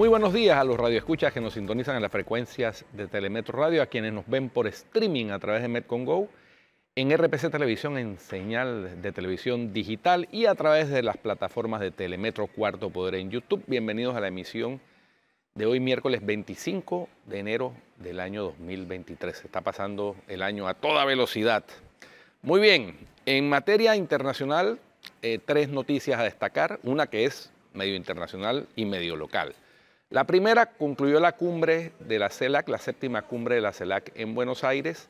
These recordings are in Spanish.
buenos días a los radioescuchas que nos sintonizan en las frecuencias de Telemetro Radio, a quienes nos ven por streaming a través de Metcongo, en RPC Televisión en señal de televisión digital y a través de las plataformas de Telemetro Cuarto Poder en YouTube. Bienvenidos a la emisión de hoy, miércoles 25 de enero del año 2023. Se está pasando el año a toda velocidad. Muy bien, en materia internacional, tres noticias a destacar. Una que es medio internacional y medio local. La primera, concluyó la cumbre de la CELAC, la séptima cumbre de la CELAC en Buenos Aires,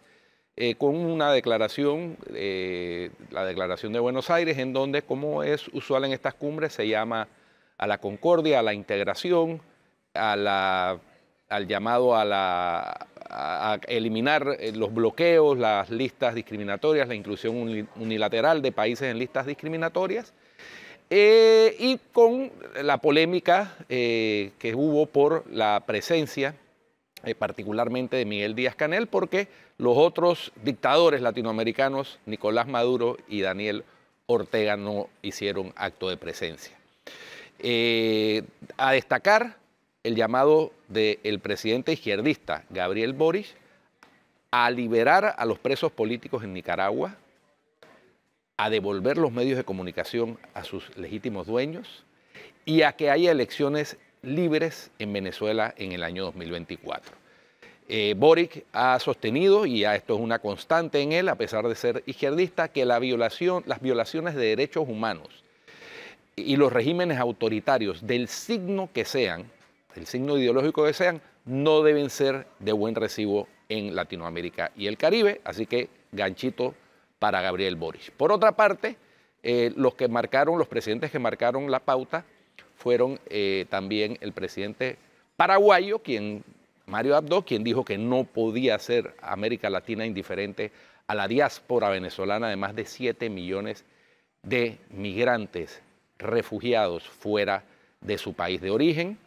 con una declaración, la declaración de Buenos Aires, en donde, como es usual en estas cumbres, se llama a la concordia, a la integración, al llamado a eliminar los bloqueos, las listas discriminatorias, la inclusión unilateral de países en listas discriminatorias, y con la polémica que hubo por la presencia particularmente de Miguel Díaz-Canel, porque los otros dictadores latinoamericanos, Nicolás Maduro y Daniel Ortega, no hicieron acto de presencia. A destacar el llamado del presidente izquierdista Gabriel Boric a liberar a los presos políticos en Nicaragua, a devolver los medios de comunicación a sus legítimos dueños y a que haya elecciones libres en Venezuela en el año 2024. Boric ha sostenido, y ya esto es una constante en él, a pesar de ser izquierdista, que las violaciones de derechos humanos y los regímenes autoritarios del signo que sean, del signo ideológico que sean, no deben ser de buen recibo en Latinoamérica y el Caribe, así que ganchito para Gabriel Boric. Por otra parte, los presidentes que marcaron la pauta fueron también el presidente paraguayo, Mario Abdo, quien dijo que no podía ser América Latina indiferente a la diáspora venezolana de más de 7 millones de migrantes refugiados fuera de su país de origen.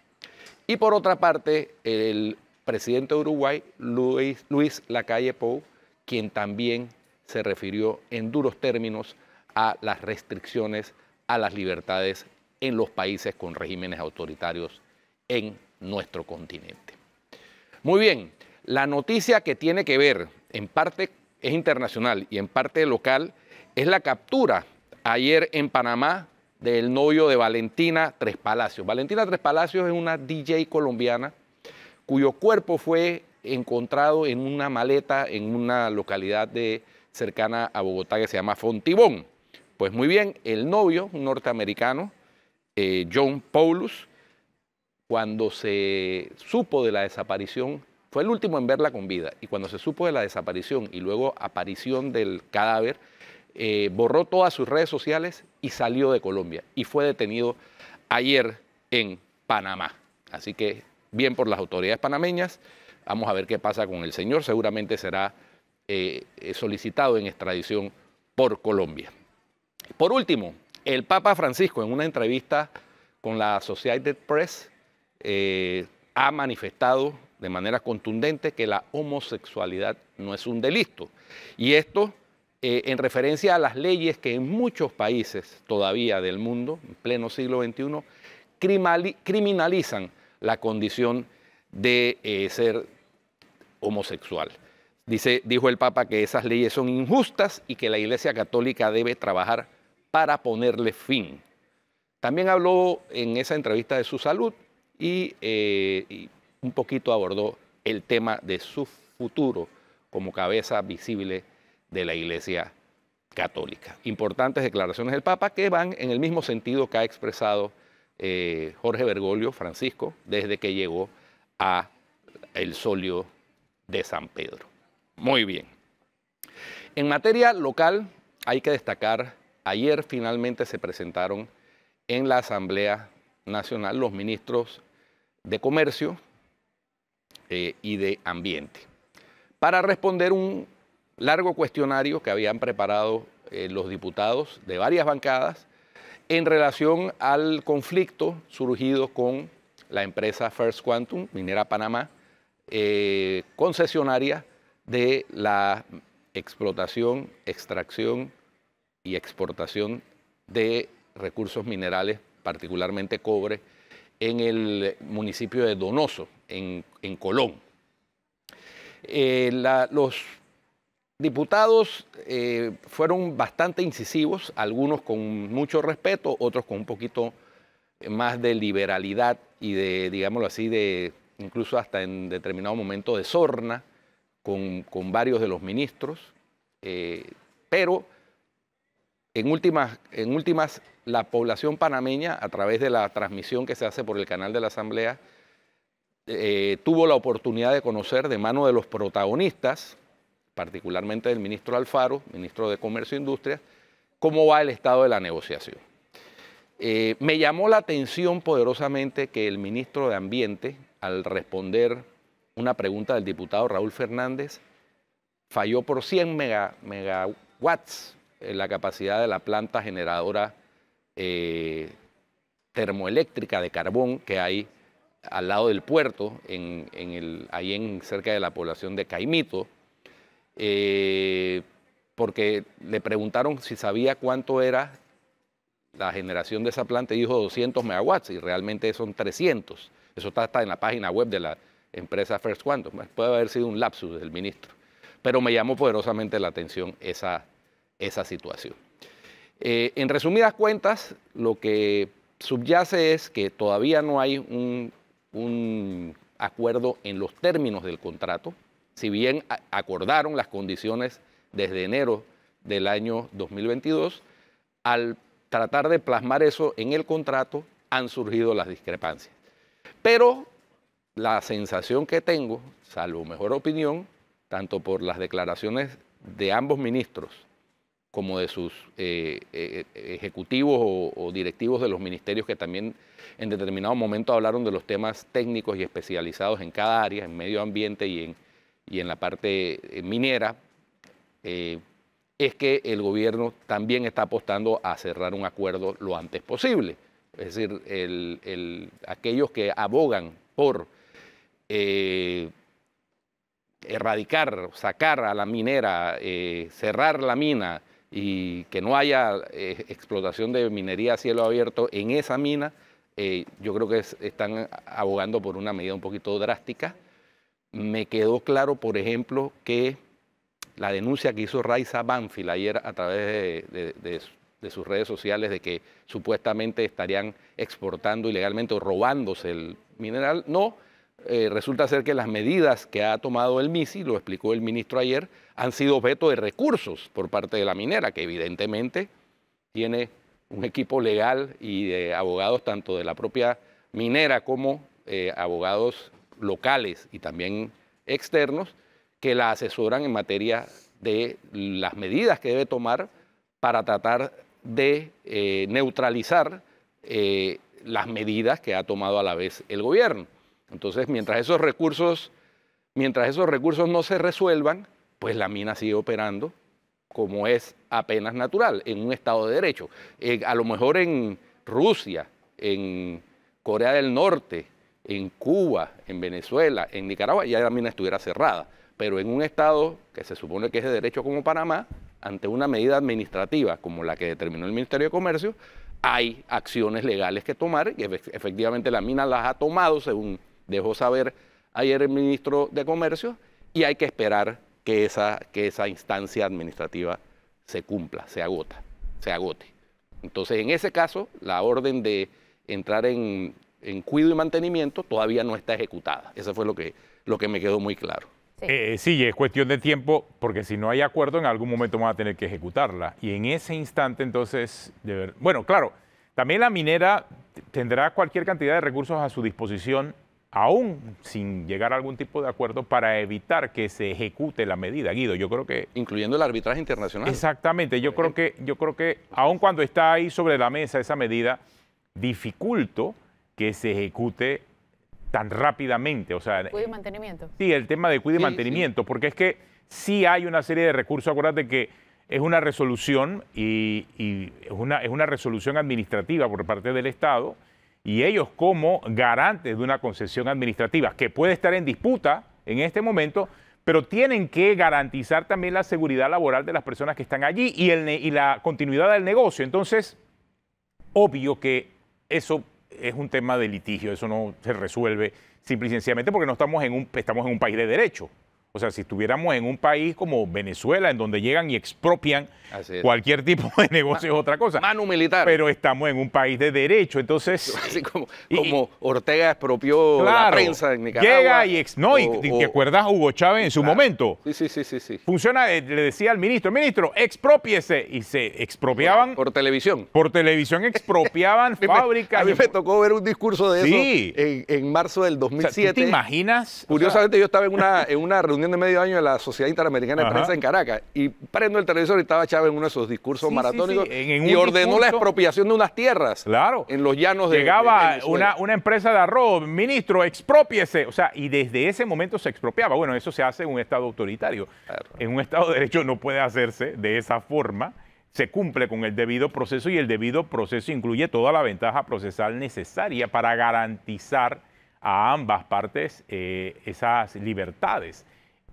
Y por otra parte, el presidente de Uruguay, Luis Lacalle Pou, quien también se refirió en duros términos a las restricciones a las libertades en los países con regímenes autoritarios en nuestro continente. Muy bien, la noticia que tiene que ver, en parte es internacional y en parte local, es la captura ayer en Panamá del novio de Valentina Tres Palacios. Valentina Tres Palacios es una DJ colombiana cuyo cuerpo fue encontrado en una maleta en una localidad cercana a Bogotá que se llama Fontibón. Pues muy bien, el novio, un norteamericano, John Paulus, cuando se supo de la desaparición, fue el último en verla con vida, y cuando se supo de la desaparición y luego aparición del cadáver, borró todas sus redes sociales y salió de Colombia, y fue detenido ayer en Panamá. Así que bien por las autoridades panameñas. Vamos a ver qué pasa con el señor, seguramente será solicitado en extradición por Colombia. Por último, el Papa Francisco, en una entrevista con la Associated Press, ha manifestado de manera contundente que la homosexualidad no es un delito. Y esto en referencia a las leyes que en muchos países todavía del mundo, en pleno siglo XXI, criminalizan la condición de ser homosexual. Dijo el Papa que esas leyes son injustas y que la Iglesia Católica debe trabajar para ponerle fin. También habló en esa entrevista de su salud y un poquito abordó el tema de su futuro como cabeza visible de la Iglesia Católica. Importantes declaraciones del Papa que van en el mismo sentido que ha expresado Jorge Bergoglio, Francisco, desde que llegó a el solio de San Pedro. Muy bien. En materia local, hay que destacar, ayer finalmente se presentaron en la Asamblea Nacional los ministros de Comercio y de Ambiente para responder un largo cuestionario que habían preparado los diputados de varias bancadas en relación al conflicto surgido con la empresa First Quantum, Minera Panamá, concesionaria de la explotación, extracción y exportación de recursos minerales, particularmente cobre, en el municipio de Donoso, en Colón. Los diputados fueron bastante incisivos, algunos con mucho respeto, otros con un poquito más de liberalidad y de, digámoslo así, de incluso hasta en determinado momento de sorna con varios de los ministros, pero en últimas la población panameña, a través de la transmisión que se hace por el canal de la Asamblea, tuvo la oportunidad de conocer de mano de los protagonistas, particularmente del ministro Alfaro, ministro de Comercio e Industria, cómo va el estado de la negociación. Me llamó la atención poderosamente que el ministro de Ambiente, al responder una pregunta del diputado Raúl Fernández, falló por 100 megawatts en la capacidad de la planta generadora termoeléctrica de carbón que hay al lado del puerto, ahí cerca de la población de Caimito, porque le preguntaron si sabía cuánto era la generación de esa planta y dijo 200 megawatts y realmente son 300. Eso está en la página web de la empresa First Quantum. Puede haber sido un lapsus del ministro, pero me llamó poderosamente la atención esa situación. En resumidas cuentas, lo que subyace es que todavía no hay un acuerdo en los términos del contrato, si bien acordaron las condiciones desde enero del año 2022, al tratar de plasmar eso en el contrato han surgido las discrepancias. Pero la sensación que tengo, salvo mejor opinión, tanto por las declaraciones de ambos ministros como de sus ejecutivos o directivos de los ministerios que también en determinado momento hablaron de los temas técnicos y especializados en cada área, en medio ambiente y en la parte minera, es que el gobierno también está apostando a cerrar un acuerdo lo antes posible. Es decir, aquellos que abogan por erradicar, sacar a la minera, cerrar la mina y que no haya explotación de minería a cielo abierto en esa mina, yo creo que están abogando por una medida un poquito drástica. Me quedó claro, por ejemplo, que la denuncia que hizo Raiza Banfield ayer a través de sus redes sociales de que supuestamente estarían exportando ilegalmente o robándose el mineral, no. Resulta ser que las medidas que ha tomado el MISI, lo explicó el ministro ayer, han sido objeto de recursos por parte de la minera, que evidentemente tiene un equipo legal y de abogados tanto de la propia minera como abogados locales y también externos que la asesoran en materia de las medidas que debe tomar para tratar de neutralizar las medidas que ha tomado a la vez el gobierno. Entonces, mientras esos recursos no se resuelvan, pues la mina sigue operando como es apenas natural, en un Estado de Derecho. A lo mejor en Rusia, en Corea del Norte, en Cuba, en Venezuela, en Nicaragua, ya la mina estuviera cerrada. Pero en un Estado que se supone que es de derecho como Panamá, ante una medida administrativa como la que determinó el Ministerio de Comercio, hay acciones legales que tomar y efectivamente la mina las ha tomado, según dejó saber ayer el ministro de Comercio, y hay que esperar que esa instancia administrativa se cumpla, se agote. Entonces, en ese caso, la orden de entrar en cuidado y mantenimiento todavía no está ejecutada. Eso fue lo que me quedó muy claro. Sí, es cuestión de tiempo, porque si no hay acuerdo, en algún momento van a tener que ejecutarla. Y en ese instante, entonces, bueno, claro, también la minera tendrá cualquier cantidad de recursos a su disposición, aún sin llegar a algún tipo de acuerdo, para evitar que se ejecute la medida. Guido, yo creo que... Incluyendo el arbitraje internacional. Exactamente, yo creo que aun cuando está ahí sobre la mesa esa medida, dificulto que se ejecute tan rápidamente. O sea, cuidado y mantenimiento. Sí, el tema de cuidado y mantenimiento, porque es que sí hay una serie de recursos. Acuérdate que es una resolución y es una resolución administrativa por parte del Estado, y ellos, como garantes de una concesión administrativa que puede estar en disputa en este momento, pero tienen que garantizar también la seguridad laboral de las personas que están allí y la continuidad del negocio. Entonces, obvio que eso es un tema de litigio, eso no se resuelve simple y sencillamente porque no estamos en un país de derecho. O sea, si estuviéramos en un país como Venezuela, en donde llegan y expropian cualquier tipo de negocio es otra cosa. Mano militar. Pero estamos en un país de derecho, entonces... Así como Ortega expropió la prensa en Nicaragua. Llega y... ¿te acuerdas Hugo Chávez en su momento? Sí. Funciona, le decía al ministro, exprópiese. Y se expropiaban... Por televisión. Por televisión expropiaban fábricas. A mí me tocó ver un discurso de sí. eso en marzo del 2007. O sea, ¿tú te imaginas? Curiosamente, yo estaba en una reunión de medio año de la Sociedad Interamericana de Prensa en Caracas y prendo el televisor y estaba Chávez en uno de esos discursos maratónicos y ordenó la expropiación de unas tierras en los llanos de Venezuela. Una empresa de arroz, ministro, exprópiese. O sea, y desde ese momento se expropiaba. Bueno, eso se hace en un Estado autoritario. Claro. En un Estado de Derecho no puede hacerse de esa forma. Se cumple con el debido proceso y el debido proceso incluye toda la ventaja procesal necesaria para garantizar a ambas partes esas libertades.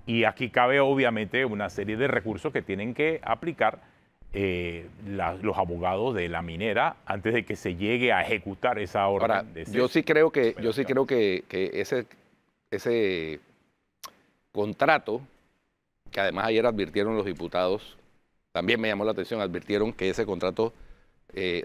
Y aquí cabe obviamente una serie de recursos que tienen que aplicar los abogados de la minera antes de que se llegue a ejecutar esa orden. Ahora, yo sí creo que ese contrato, que además ayer advirtieron los diputados, también me llamó la atención, advirtieron que ese contrato,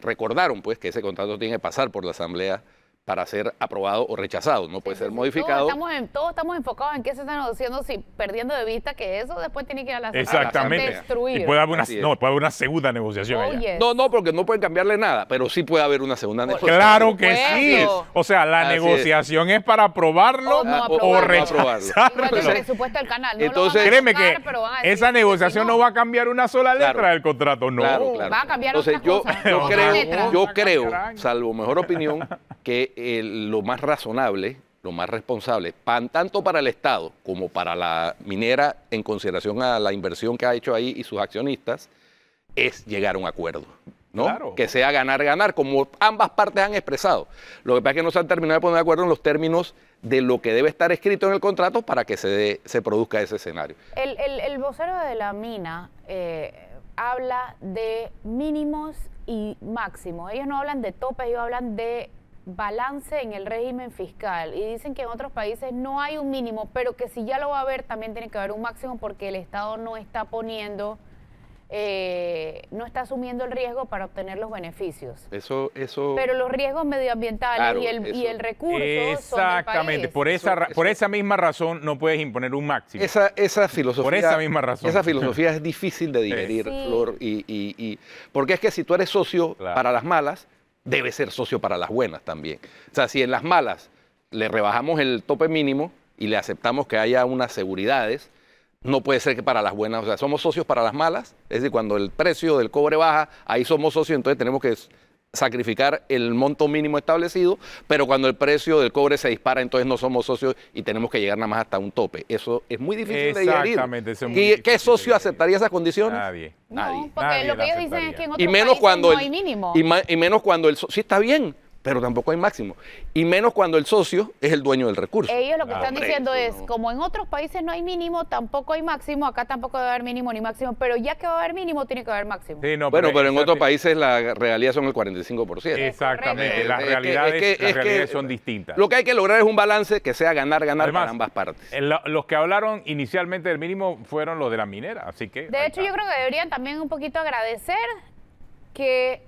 recordaron pues que ese contrato tiene que pasar por la Asamblea para ser aprobado o rechazado, no puede ser modificado. Todos estamos enfocados en qué se está negociando, perdiendo de vista que eso después tiene que ir a la Exactamente. Destruir. Y puede haber una segunda negociación allá. No, porque no pueden cambiarle nada, pero sí puede haber una segunda negociación. Claro que sí. O sea, la negociación es para aprobarlo o rechazarlo. Igual el presupuesto del canal. No entonces, créeme que esa negociación no va a cambiar una sola letra del contrato, no. Claro. Va a cambiar entonces, otras cosas. Yo creo, salvo mejor opinión, que lo más razonable, lo más responsable, tanto para el Estado como para la minera, en consideración a la inversión que ha hecho ahí y sus accionistas, es llegar a un acuerdo, ¿no? Claro. Que sea ganar, como ambas partes han expresado. Lo que pasa es que no se han terminado de poner de acuerdo en los términos de lo que debe estar escrito en el contrato para que se produzca ese escenario. El vocero de la mina habla de mínimos y máximos. Ellos no hablan de topes, ellos hablan de balance en el régimen fiscal y dicen que en otros países no hay un mínimo, pero que si ya lo va a haber también tiene que haber un máximo porque el Estado no está poniendo, no está asumiendo el riesgo para obtener los beneficios. Eso. Pero los riesgos medioambientales claro, y el recurso exactamente, son del país. Por esa misma razón no puedes imponer un máximo. Esa filosofía. Por esa misma razón. Esa filosofía es difícil de digerir, sí. Flor, porque es que si tú eres socio para las malas, debe ser socio para las buenas también. O sea, si en las malas le rebajamos el tope mínimo y le aceptamos que haya unas seguridades, no puede ser que para las buenas, o sea, somos socios para las malas, es decir, cuando el precio del cobre baja, ahí somos socios, entonces tenemos que sacrificar el monto mínimo establecido, pero cuando el precio del cobre se dispara, entonces no somos socios y tenemos que llegar nada más hasta un tope. Eso es muy difícil de digerir. Exactamente. ¿Y qué socio aceptaría esas condiciones? Nadie. No, porque lo que ellos dicen es que en otros países no hay mínimo. Y menos cuando el sí está bien, pero tampoco hay máximo. Y menos cuando el socio es el dueño del recurso. Ellos lo que están diciendo es, como en otros países no hay mínimo, tampoco hay máximo, acá tampoco debe haber mínimo ni máximo, pero ya que va a haber mínimo, tiene que haber máximo. Sí, no, pero en otros países la realidad son el 45%. Exactamente, las realidades son distintas. Lo que hay que lograr es un balance que sea ganar además, para ambas partes. Los que hablaron inicialmente del mínimo fueron los de la minera, así que... De hecho, yo creo que deberían también un poquito agradecer que...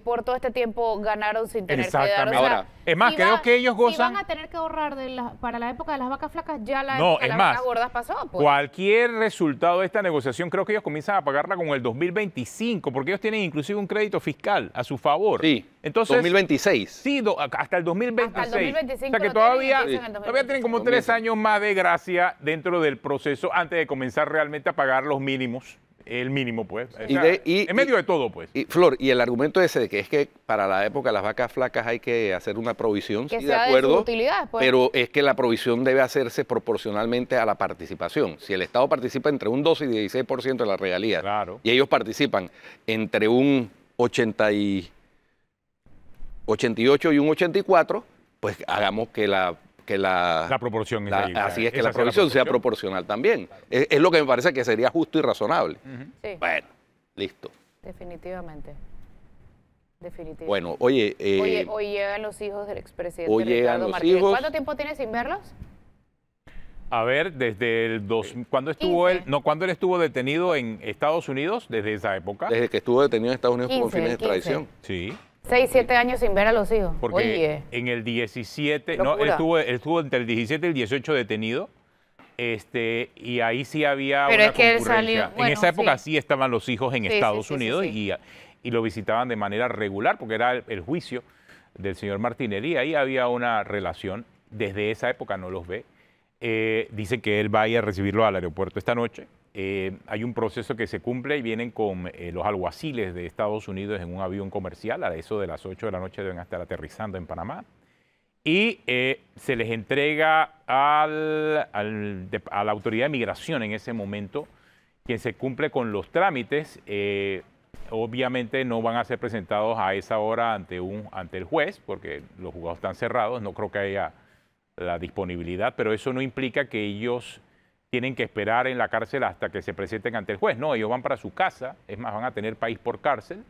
por todo este tiempo ganaron sin tener que dar. O sea, ahora, es más, creo que ellos gozan... Si van a tener que ahorrar para la época de las vacas flacas, ya la no, época de las vacas gordas pasó. Pues. Cualquier resultado de esta negociación, creo que ellos comienzan a pagarla con el 2025, porque ellos tienen inclusive un crédito fiscal a su favor. Sí, entonces, 2026. Sí, hasta el 2026. Hasta el 2025. O sea que todavía tienen como 3 años más de gracia dentro del proceso antes de comenzar realmente a pagar los mínimos. El mínimo, pues. O sea, en medio de todo, pues. Y Flor, y el argumento ese de que es que para la época de las vacas flacas hay que hacer una provisión, que sí, de acuerdo, de utilidad, pues. Pero es que la provisión debe hacerse proporcionalmente a la participación. Si el Estado participa entre un 12 y 16% de las regalías, claro, y ellos participan entre un 88 y un 84, pues hagamos que la proporción así es que la provisión sea proporcional también. Claro. Es lo que me parece que sería justo y razonable. Sí. Bueno, listo. Definitivamente. definitivo. Bueno, oye... hoy llegan los hijos del expresidente hoy llegan Ricardo los Martinez. hijos. ¿Cuánto tiempo tienes sin verlos? A ver, desde el ¿cuándo estuvo 15. él? No, ¿cuándo él estuvo detenido en Estados Unidos? Desde esa época. Desde que estuvo detenido en Estados Unidos por 15, fines de 15. extradición. Sí. 6, 7 años sin ver a los hijos. Porque Oye, en el 17, no, locura. él estuvo entre el 17 y el 18 detenido. Y ahí sí había Pero una es que él concurrencia. salió- bueno, en esa época sí. sí estaban los hijos en Sí, Estados sí, sí, Unidos sí. Y lo visitaban de manera regular porque era el juicio del señor Martinelli. Ahí había una relación. Desde esa época no los ve. Dicen que él va a ir a recibirlo al aeropuerto esta noche. Hay un proceso que se cumple y vienen con los alguaciles de Estados Unidos en un avión comercial. A eso de las 8 de la noche deben estar aterrizando en Panamá. Y se les entrega a la autoridad de migración en ese momento, quien se cumple con los trámites. Obviamente no van a ser presentados a esa hora ante el juez, porque los juzgados están cerrados. No creo que haya la disponibilidad, pero eso no implica que ellos tienen que esperar en la cárcel hasta que se presenten ante el juez. No, ellos van para su casa, es más, van a tener país por cárcel.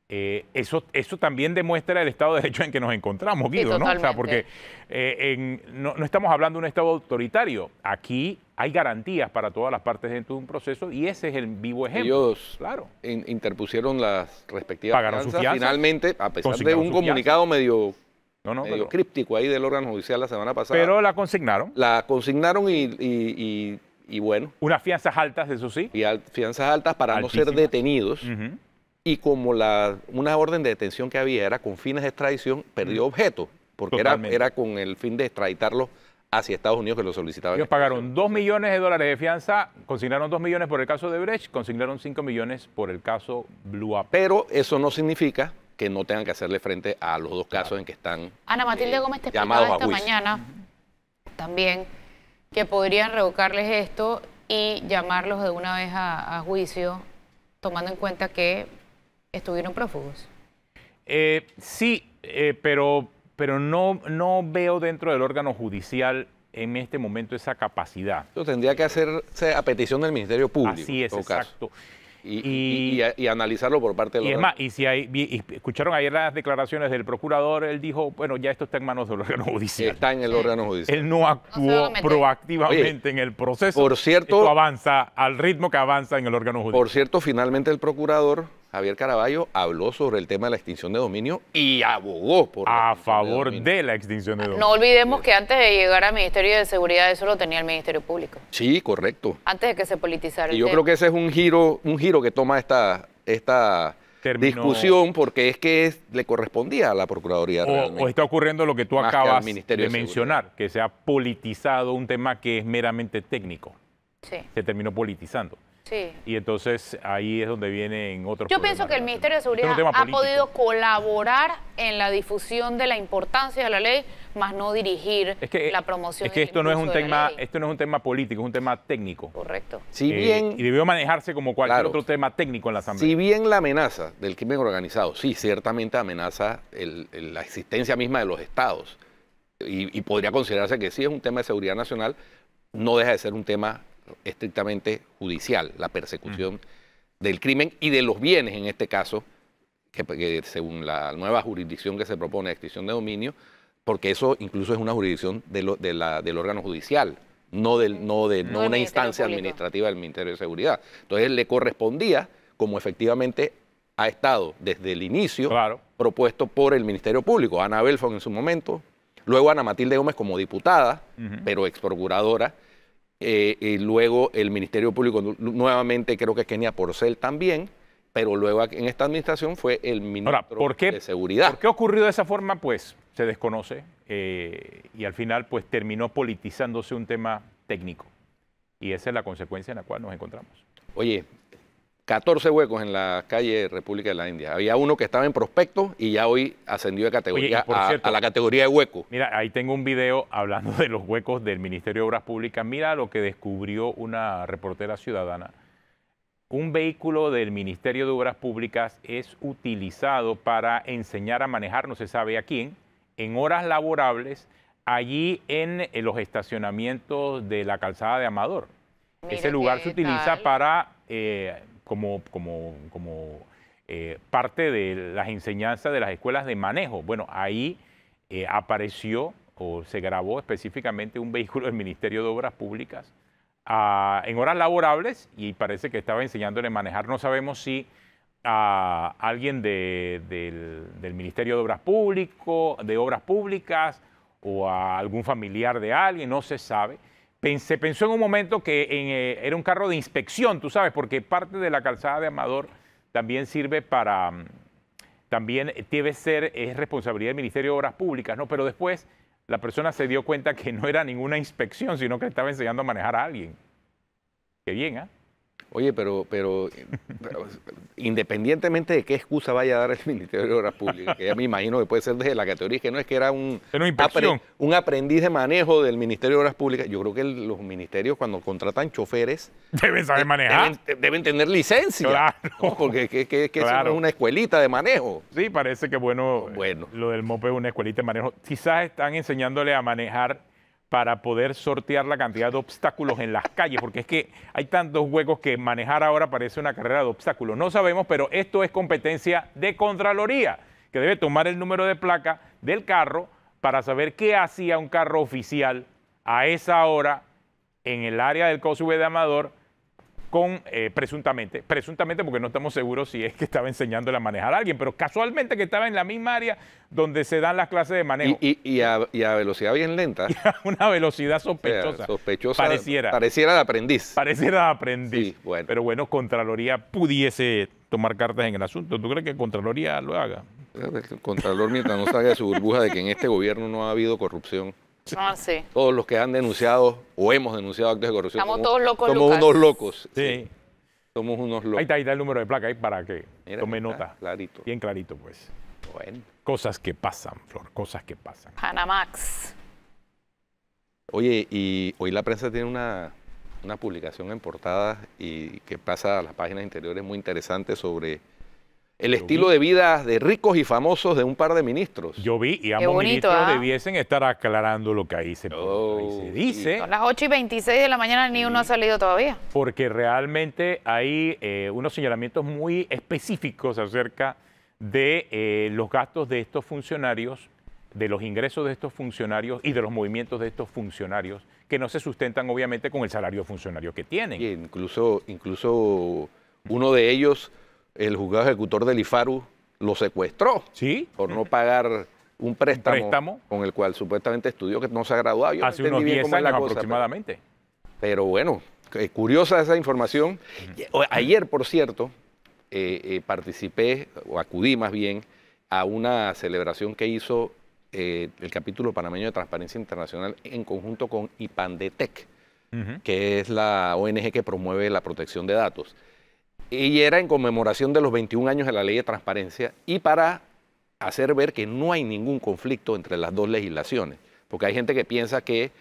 Eso también demuestra el Estado de Derecho en que nos encontramos, Sí, Guido, ¿no? O sea, totalmente. porque no estamos hablando de un Estado autoritario. Aquí hay garantías para todas las partes dentro de un proceso y ese es el vivo ejemplo. Ellos claro. interpusieron las respectivas Pagaron su fianzas. fianza. Finalmente, a pesar de Consignaron un su comunicado medio Pero críptico ahí del órgano judicial la semana pasada, la consignaron. la consignaron y bueno, Unas fianzas altas, eso sí. y fianzas altas para no ser Altísimas. detenidos. Ujú. Y como una orden de detención que había era con fines de extradición, perdió objeto, porque Totalmente. era con el fin de extraditarlos hacia Estados Unidos que lo solicitaban. Ellos pagaron $2 millones de fianza, consignaron 2 millones por el caso de Brecht, consignaron 5 millones por el caso Blue Apple. Pero eso no significa que no tengan que hacerle frente a los dos casos en que están Ana Matilde Gómez te llamados explicaba a esta juicio. mañana también que podrían revocarles esto y llamarlos de una vez a juicio, tomando en cuenta que estuvieron prófugos. Sí, pero no veo dentro del órgano judicial en este momento esa capacidad. Eso tendría que hacerse a petición del Ministerio Público. Así es, en todo caso. exacto. Y analizarlo por parte del Y es órgano. más, y escucharon ayer las declaraciones del procurador, él dijo, bueno, ya esto está en manos del órgano judicial. Está en el órgano judicial. Él no No se van actuó a meter. proactivamente en el proceso. por cierto- esto avanza al ritmo que avanza en el órgano judicial. Por cierto, finalmente el procurador Javier Caraballo habló sobre el tema de la extinción de dominio y abogó por la A extinción de favor dominio. de la extinción de dominio. No olvidemos que antes de llegar al Ministerio de Seguridad eso lo tenía el Ministerio Público, Sí, correcto. antes de que se politizara Y el yo tema. creo que ese es un giro que toma esta Terminó- discusión porque es que le correspondía a la Procuraduría realmente. O está ocurriendo lo que tú Más que al acabas Ministerio de de mencionar, que se ha politizado un tema que es meramente técnico. Sí, Se terminó politizando. sí. Y entonces ahí es donde vienen otros Yo problemas pienso que el relacionados. Ministerio de Esto es Seguridad un tema ha político. podido colaborar en la difusión de la importancia de la ley, más no dirigir la promoción. Es que y el esto no es un impulso de la tema, ley. esto no es un tema político, es un tema técnico. Correcto. Si bien, Y debió manejarse como cualquier Claro. otro tema técnico en la Asamblea. si bien la amenaza del crimen organizado, sí, ciertamente amenaza la existencia misma de los estados y podría considerarse que sí es un tema de seguridad nacional, no deja de ser un tema estrictamente judicial, la persecución del crimen y de los bienes en este caso, que según la nueva jurisdicción que se propone de extinción de dominio, porque eso incluso es una jurisdicción del órgano judicial, no del una Ministerio instancia Público. administrativa del Ministerio de Seguridad. Entonces le correspondía, como efectivamente ha estado desde el inicio, Claro. propuesto por el Ministerio Público, Ana Belfond en su momento, luego Ana Matilde Gómez como diputada, pero ex procuradora, y luego el Ministerio Público nuevamente, creo que Kenia Porcel también, pero luego en esta administración fue el ministro Ahora, ¿por qué, de Seguridad. ¿por qué ha ocurrido de esa forma? Pues se desconoce y al final pues terminó politizándose un tema técnico. Y esa es la consecuencia en la cual nos encontramos. Oye, 14 huecos en la calle República de la India. Había uno que estaba en prospecto y ya hoy ascendió de categoría Oye, y por cierto, a la categoría de hueco. Mira, ahí tengo un video hablando de los huecos del Ministerio de Obras Públicas. Mira lo que descubrió una reportera ciudadana. Un vehículo del Ministerio de Obras Públicas es utilizado para enseñar a manejar, no se sabe a quién, en horas laborables, allí en los estacionamientos de la calzada de Amador. Mira Ese lugar qué se utiliza tal. para como parte de las enseñanzas de las escuelas de manejo. Bueno, ahí apareció o se grabó específicamente un vehículo del Ministerio de Obras Públicas en horas laborables y parece que estaba enseñándole a manejar. No sabemos si a alguien del Ministerio de Obras Públicas o a algún familiar de alguien, no se sabe. Se pensó en un momento que era un carro de inspección, tú sabes, porque parte de la calzada de Amador también sirve para, también debe ser, es responsabilidad del Ministerio de Obras Públicas, ¿no? Pero después la persona se dio cuenta que no era ninguna inspección, sino que estaba enseñando a manejar a alguien. Qué bien, ¿ah? Oye, pero independientemente de qué excusa vaya a dar el Ministerio de Obras Públicas, que ya me imagino que puede ser desde la categoría, que no es que era un aprendiz de manejo del Ministerio de Obras Públicas. Yo creo que los ministerios cuando contratan choferes deben saber manejar. Deben tener licencia. Claro. ¿No? Porque Claro. eso no es una escuelita de manejo. Sí, parece que bueno, lo del MOPE es una escuelita de manejo. Quizás están enseñándole a manejar para poder sortear la cantidad de obstáculos en las calles, porque es que hay tantos huecos que manejar ahora parece una carrera de obstáculos. No sabemos, pero esto es competencia de Contraloría, que debe tomar el número de placa del carro para saber qué hacía un carro oficial a esa hora en el área del COSUB de Amador con presuntamente porque no estamos seguros si es que estaba enseñándole a manejar a alguien, pero casualmente que estaba en la misma área donde se dan las clases de manejo. Y a velocidad bien lenta. Una velocidad sospechosa. Sospechosa. Pareciera de aprendiz. Pareciera de aprendiz. Sí, bueno. Pero bueno, Contraloría pudiese tomar cartas en el asunto. ¿Tú crees que Contraloría lo haga? El Contralor, mientras no salga de su burbuja de que en este gobierno no ha habido corrupción. Ah, sí. Todos los que han denunciado o hemos denunciado actos de corrupción. Estamos todos locos, somos Lucas. unos locos. Sí. Somos unos locos. Ahí está el número de placa ahí para que Mira, tome nota. Clarito. Bien clarito, pues. Bueno. Cosas que pasan, Flor, cosas que pasan. Panamax. Oye, y hoy la prensa tiene una publicación en portada y que pasa a las páginas interiores muy interesante sobre el estilo de vida de ricos y famosos de un par de ministros. Yo vi y Qué ambos bonito, ministros ¿ah? debiesen estar aclarando lo que ahí se dice. Son las 8:26 de la mañana, ni uno ha salido todavía. Porque realmente hay unos señalamientos muy específicos acerca de los gastos de estos funcionarios, de los ingresos de estos funcionarios y de los movimientos de estos funcionarios, que no se sustentan obviamente con el salario funcionario que tienen. Y incluso uno de ellos, el juzgado ejecutor del IFARU, lo secuestró. ¿Sí? Por no pagar un préstamo con el cual supuestamente estudió, que no se ha graduado. Yo Hace no entendí unos bien 10 cómo es la años cosa, aproximadamente. Pero bueno, curiosa esa información. Ayer, por cierto, participé, o acudí más bien, a una celebración que hizo el capítulo panameño de Transparencia Internacional en conjunto con IPANDETEC, que es la ONG que promueve la protección de datos. Y era en conmemoración de los 21 años de la Ley de Transparencia y para hacer ver que no hay ningún conflicto entre las dos legislaciones, porque hay gente que piensa que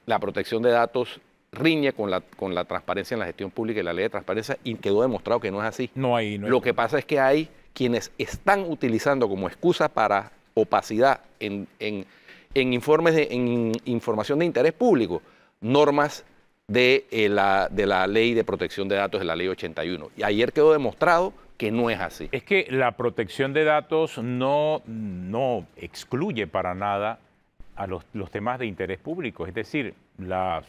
la protección de datos riñe con la transparencia en la gestión pública y la Ley de Transparencia, y quedó demostrado que no es así. No hay. Lo que pasa es que hay quienes están utilizando como excusa para opacidad en informes en información de interés público normas de la Ley de Protección de Datos, de la Ley 81. Y ayer quedó demostrado que no es así. Es que la protección de datos no excluye para nada a los temas de interés público, es decir, las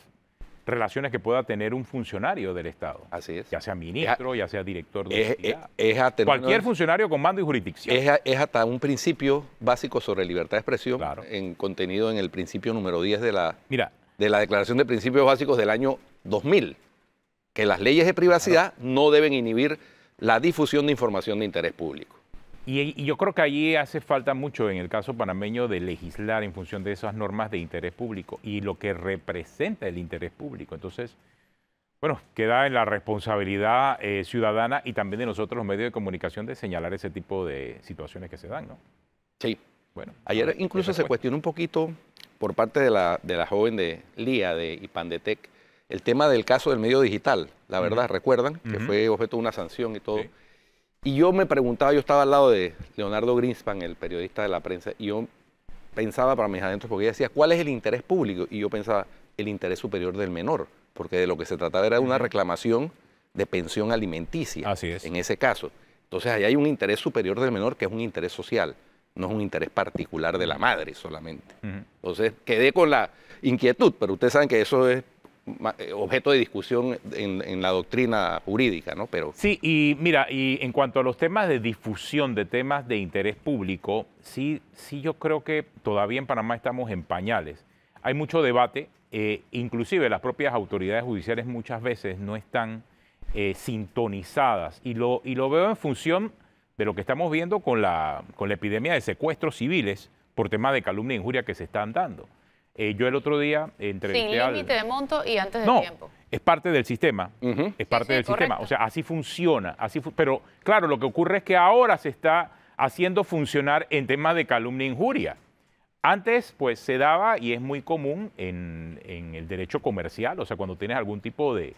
relaciones que pueda tener un funcionario del Estado. Así es. Ya sea ministro, ya sea director de cualquier funcionario con mando y jurisdicción. Es hasta un principio básico sobre libertad de expresión, claro, contenido en el principio número 10 de la Mira, Declaración de Principios Básicos del año 2000, que las leyes de privacidad no deben inhibir la difusión de información de interés público. Y yo creo que allí hace falta mucho en el caso panameño de legislar en función de esas normas de interés público y lo que representa el interés público. Entonces, bueno, queda en la responsabilidad ciudadana y también de nosotros los medios de comunicación de señalar ese tipo de situaciones que se dan, ¿no? Sí. Bueno, ayer incluso se cuestionó un poquito por parte de la joven de Lía, de IPANDETEC, el tema del caso del medio digital. La verdad, recuerdan que fue objeto de una sanción y todo. Sí. Y yo me preguntaba, yo estaba al lado de Leonardo Greenspan, el periodista de la prensa, y yo pensaba para mis adentros, porque ella decía, ¿cuál es el interés público? Y yo pensaba, el interés superior del menor, porque de lo que se trataba era de una reclamación de pensión alimenticia. Así es. En ese caso. Entonces ahí hay un interés superior del menor que es un interés social, no es un interés particular de la madre solamente. Entonces quedé con la inquietud, pero ustedes saben que eso es objeto de discusión en la doctrina jurídica, ¿no? Pero sí, y mira, y en cuanto a los temas de difusión de temas de interés público, sí yo creo que todavía en Panamá estamos en pañales. Hay mucho debate, inclusive las propias autoridades judiciales muchas veces no están sintonizadas, y lo veo en función de lo que estamos viendo con la epidemia de secuestros civiles por temas de calumnia e injuria que se están dando. Yo el otro día entrevisté sin límite de monto y antes de tiempo. Es parte del sistema, es parte del sistema, correcto. o sea, así funciona, pero claro, lo que ocurre es que ahora se está haciendo funcionar en temas de calumnia e injuria. Antes, pues, se daba, y es muy común en el derecho comercial, o sea, cuando tienes algún tipo de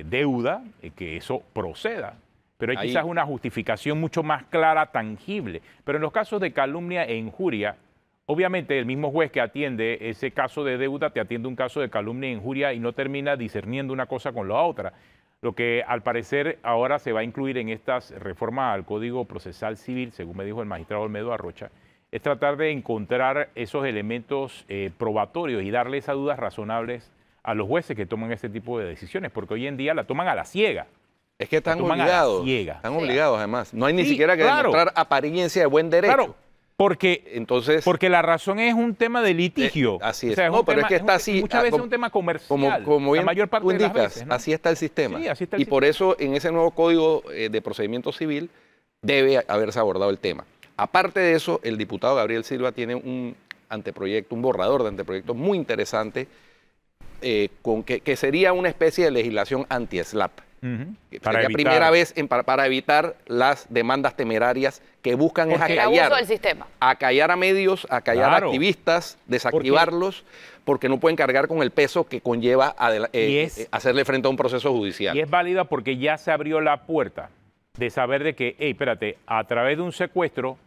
deuda, que eso proceda. Pero hay quizás una justificación mucho más clara, tangible. Pero en los casos de calumnia e injuria, obviamente el mismo juez que atiende ese caso de deuda te atiende un caso de calumnia e injuria y no termina discerniendo una cosa con la otra. Lo que al parecer ahora se va a incluir en estas reformas al Código Procesal Civil, según me dijo el magistrado Olmedo Arrocha, es tratar de encontrar esos elementos probatorios y darle esas dudas razonables a los jueces que toman ese tipo de decisiones, porque hoy en día la toman a la ciega. es que están obligados. Están obligados, además. No hay ni siquiera que demostrar apariencia de buen derecho. Claro, porque la razón es un tema de litigio. Así es. O sea, no, pero es que está así. Muchas veces es un tema comercial. Como bien la mayor parte tú indicas, de las veces, ¿no? así está el sistema. Sí, así está el y por eso en ese nuevo Código de Procedimiento Civil debe haberse abordado el tema. Aparte de eso, el diputado Gabriel Silva tiene un anteproyecto, un borrador de anteproyecto muy interesante, que sería una especie de legislación anti-SLAPP. Sería primera vez para evitar las demandas temerarias que buscan es acallar, abuso del sistema. Acallar a medios, acallar a activistas, desactivarlos, porque no pueden cargar con el peso que conlleva hacerle frente a un proceso judicial. Y es válida porque ya se abrió la puerta de saber de que, espérate, a través de un secuestro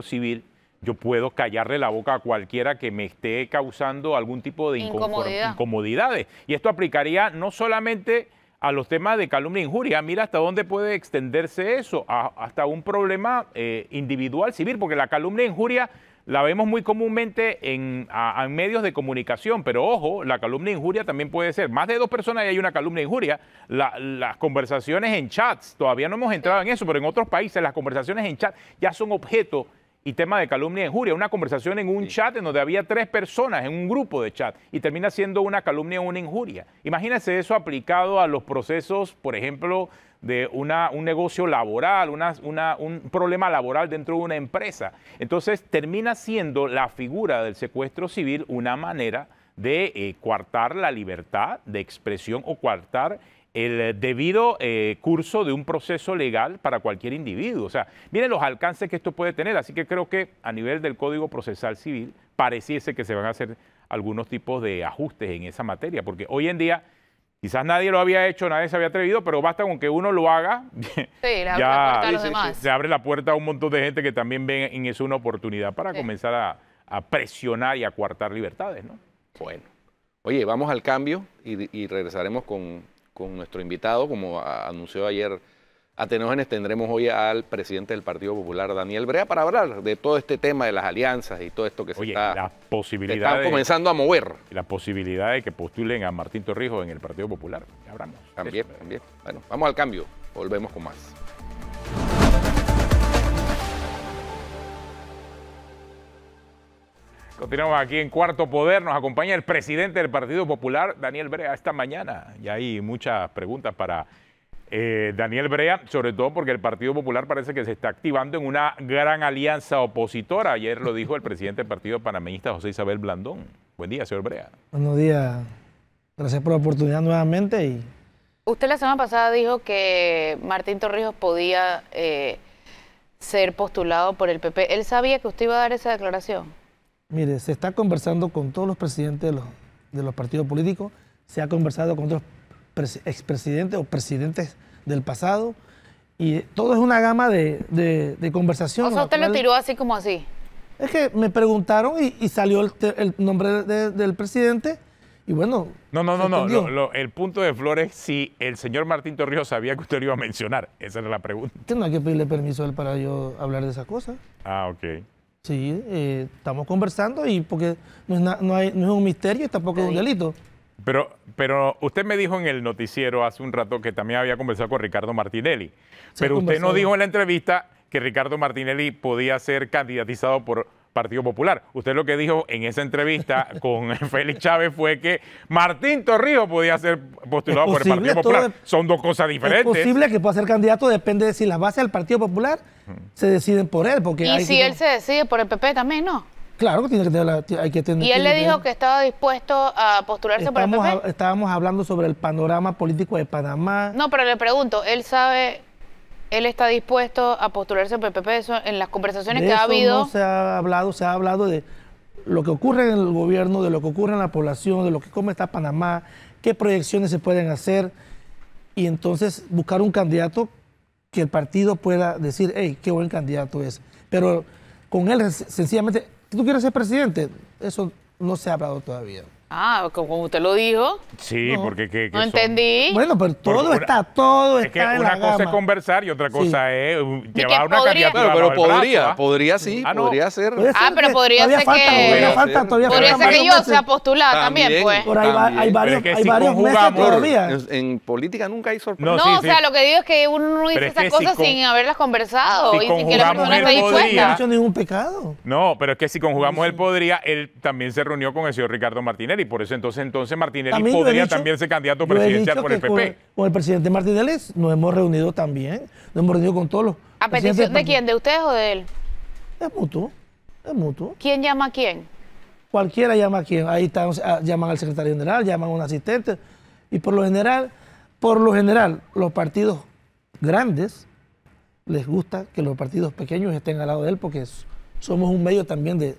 civil, yo puedo callarle la boca a cualquiera que me esté causando algún tipo de incomodidades. Y esto aplicaría no solamente a los temas de calumnia e injuria, mira hasta dónde puede extenderse eso, hasta un problema individual civil, porque la calumnia e injuria la vemos muy comúnmente en medios de comunicación, pero ojo, la calumnia e injuria también puede ser más de 2 personas y hay una calumnia e injuria. Las conversaciones en chats, todavía no hemos entrado en eso, pero en otros países las conversaciones en chat ya son objeto y tema de calumnia e injuria. Una conversación en un chat en donde había 3 personas en un grupo de chat y termina siendo una calumnia o una injuria. Imagínense eso aplicado a los procesos, por ejemplo, de un negocio laboral, un problema laboral dentro de una empresa. Entonces termina siendo la figura del secuestro civil una manera de coartar la libertad de expresión o coartar el debido curso de un proceso legal para cualquier individuo. O sea, miren los alcances que esto puede tener. Así que creo que a nivel del Código Procesal Civil pareciese que se van a hacer algunos tipos de ajustes en esa materia, porque hoy en día quizás nadie lo había hecho, nadie se había atrevido, pero basta con que uno lo haga, se abre la puerta a un montón de gente que también ve en eso una oportunidad para comenzar a presionar y a coartar libertades, ¿no? Bueno, oye, vamos al cambio y regresaremos con nuestro invitado, como anunció ayer Atenógenes. Tendremos hoy al presidente del Partido Popular, Daniel Brea, para hablar de todo este tema de las alianzas y todo esto que se está comenzando a mover. La posibilidad de que postulen a Martín Torrijos en el Partido Popular. Ya hablamos. También. Bueno, vamos al cambio. Volvemos con más. Continuamos aquí en Cuarto Poder. Nos acompaña el presidente del Partido Popular, Daniel Brea, esta mañana. Y hay muchas preguntas para Daniel Brea, sobre todo porque el Partido Popular parece que se está activando en una gran alianza opositora. Ayer lo dijo el presidente del Partido Panameñista, José Isabel Blandón. Buen día, señor Brea. Buenos días. Gracias por la oportunidad nuevamente. Usted la semana pasada dijo que Martín Torrijos podía ser postulado por el PP. ¿Él sabía que usted iba a dar esa declaración? Mire, se está conversando con todos los presidentes de los partidos políticos, se ha conversado con otros expresidentes o presidentes del pasado, y todo es una gama de conversación. O sea, usted lo tiró así como así. Es que me preguntaron y salió el nombre del presidente, Y bueno, No, se entendió. el punto de Flores, si el señor Martín Torrijos sabía que usted lo iba a mencionar. Esa era la pregunta. Que no hay que pedirle permiso a él para yo hablar de esas cosas. Ah, ok. Sí, estamos conversando y porque no es un misterio y tampoco es un delito. Pero usted me dijo en el noticiero hace un rato que también había conversado con Ricardo Martinelli. Se ha Pero usted no conversado. dijo en la entrevista que Ricardo Martinelli podía ser candidatizado por Partido Popular. Usted lo que dijo en esa entrevista con Félix Chávez fue que Martín Torrijos podía ser postulado por el posible, Partido todo Popular. Son dos cosas Es diferentes. posible que pueda ser candidato, depende de si las bases del Partido Popular se deciden por él. Porque Y hay si que- él se decide por el PP también, ¿no? Claro que tiene que tener hay que tener. Y él le tiene dijo que estaba dispuesto a postularse por el PP. Estábamos hablando sobre el panorama político de Panamá. No, pero le pregunto, ¿él sabe, él está dispuesto a postularse por el PP? Eso, en las conversaciones De que ha eso habido. no se ha hablado de lo que ocurre en el gobierno, de lo que ocurre en la población, de lo que cómo está Panamá, qué proyecciones se pueden hacer y entonces buscar un candidato que el partido pueda decir, hey, qué buen candidato es. Pero con él sencillamente, ¿tú quieres ser presidente? Eso no se ha hablado todavía. Ah, como usted lo dijo, Sí, No. porque que no son- entendí. Bueno, pero todo Porque está Es que en la una cosa es gama. conversar y otra cosa es que llevar una podría- candidatura Pero bajo el brazo, podría, ¿ah? podría sí, Ah, no. podría ser. Puede ser pero que podría todavía ser falta, que- todavía Podría falta, ser. todavía Podría faltan ser que varios yo meses. sea postulada también, pues. Por ahí También. hay varios, Pero es que hay si varios meses conjugamos- todavía. En política nunca hay sorpresa. No, No, sí, o sea, sí. lo que digo es que uno no dice Pero es esas que cosas si sin haberlas conversado si y sin que la conjugamos persona el esté No dispuesta. ha hecho ningún pecado. No, pero es que si conjugamos él podría, él también se reunió con el señor Ricardo Martinelli, por eso entonces Martinelli También yo he podría dicho- también ser candidato yo he presidencial dicho por el que PP. Con el presidente Martinelli nos hemos reunido también, nos hemos reunido con todos los ¿A presidentes petición de partidos. quién? ¿De ustedes o de él? Es mutuo, es mutuo. ¿Quién llama a quién? Cualquiera llama a quien, ahí están, llaman al secretario general, llaman a un asistente y por lo general, los partidos grandes les gusta que los partidos pequeños estén al lado de él porque somos un medio también de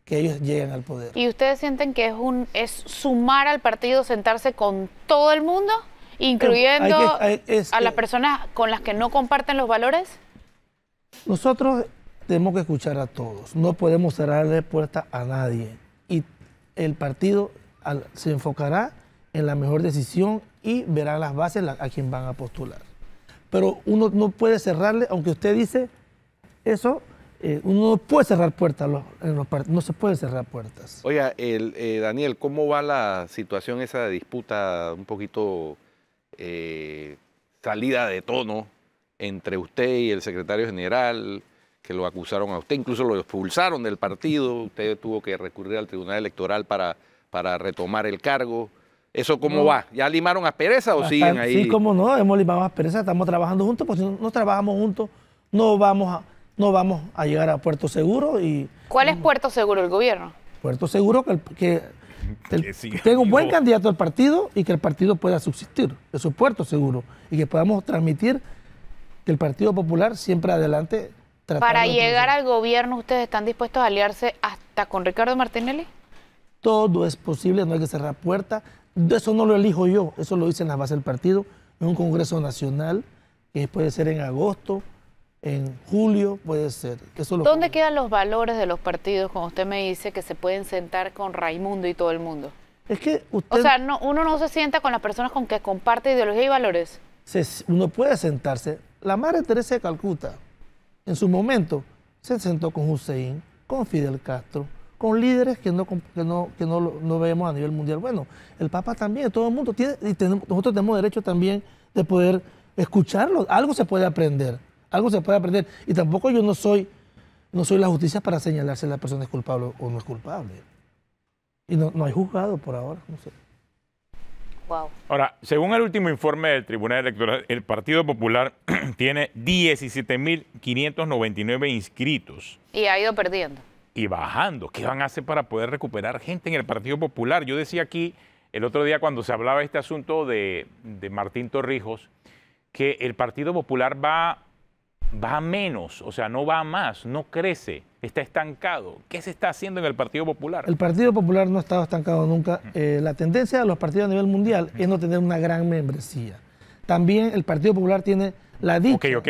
que ellos lleguen al poder. ¿Y ustedes sienten que es sumar al partido, sentarse con todo el mundo, incluyendo a las personas con las que no comparten los valores? Nosotros tenemos que escuchar a todos, no podemos cerrarle puerta a nadie y el partido se enfocará en la mejor decisión y verá las bases a quien van a postular. Pero uno no puede cerrarle, aunque usted dice eso, uno no puede cerrar puertas en los partidos, no se puede cerrar puertas. Oiga, Daniel, ¿cómo va la situación esa de disputa un poquito salida de tono entre usted y el secretario general, que lo acusaron a usted, incluso lo expulsaron del partido, usted tuvo que recurrir al Tribunal Electoral para retomar el cargo? ¿Eso cómo No. va? ¿Ya limaron aspereza o siguen ahí? Sí, cómo no, hemos limado aspereza, estamos trabajando juntos, porque si no trabajamos juntos, no vamos a llegar a Puerto Seguro y ¿Cuál es Puerto Seguro, el gobierno? Puerto Seguro que sí, tenga un buen amigo. candidato al partido y que el partido pueda subsistir. Eso es Puerto Seguro. Y que podamos transmitir que el Partido Popular siempre adelante. tratando Para de llegar progresar. al gobierno, ¿ustedes están dispuestos a aliarse hasta con Ricardo Martinelli? Todo es posible, no hay que cerrar puertas. Eso no lo elijo yo, eso lo dicen las bases del partido. En un Congreso Nacional, que puede ser en agosto, en julio, puede ser. Eso lo ¿Dónde quedan los valores de los partidos cuando usted me dice que se pueden sentar con Raimundo y todo el mundo? Es que usted, O sea, uno no se sienta con las personas con que comparte ideología y valores. uno puede sentarse. La Madre Teresa de Calcuta, en su momento, se sentó con Hussein, con Fidel Castro, con líderes que no vemos a nivel mundial. Bueno, el Papa también, todo el mundo tiene, y nosotros tenemos derecho también de poder escucharlo. Algo se puede aprender, algo se puede aprender. Y tampoco yo no soy la justicia para señalar si la persona es culpable o no es culpable. Y no hay juzgado por ahora, no sé. Wow. Ahora, según el último informe del Tribunal Electoral, el Partido Popular tiene 17.599 inscritos Y ha ido perdiendo. y bajando. ¿Qué van a hacer para poder recuperar gente en el Partido Popular? Yo decía aquí el otro día cuando se hablaba de este asunto de Martín Torrijos, que el Partido Popular va a menos, o sea, no va a más, no crece, está estancado. ¿Qué se está haciendo en el Partido Popular? El Partido Popular no ha estado estancado nunca. La tendencia de los partidos a nivel mundial es no tener una gran membresía. También el Partido Popular tiene la dicha. Ok,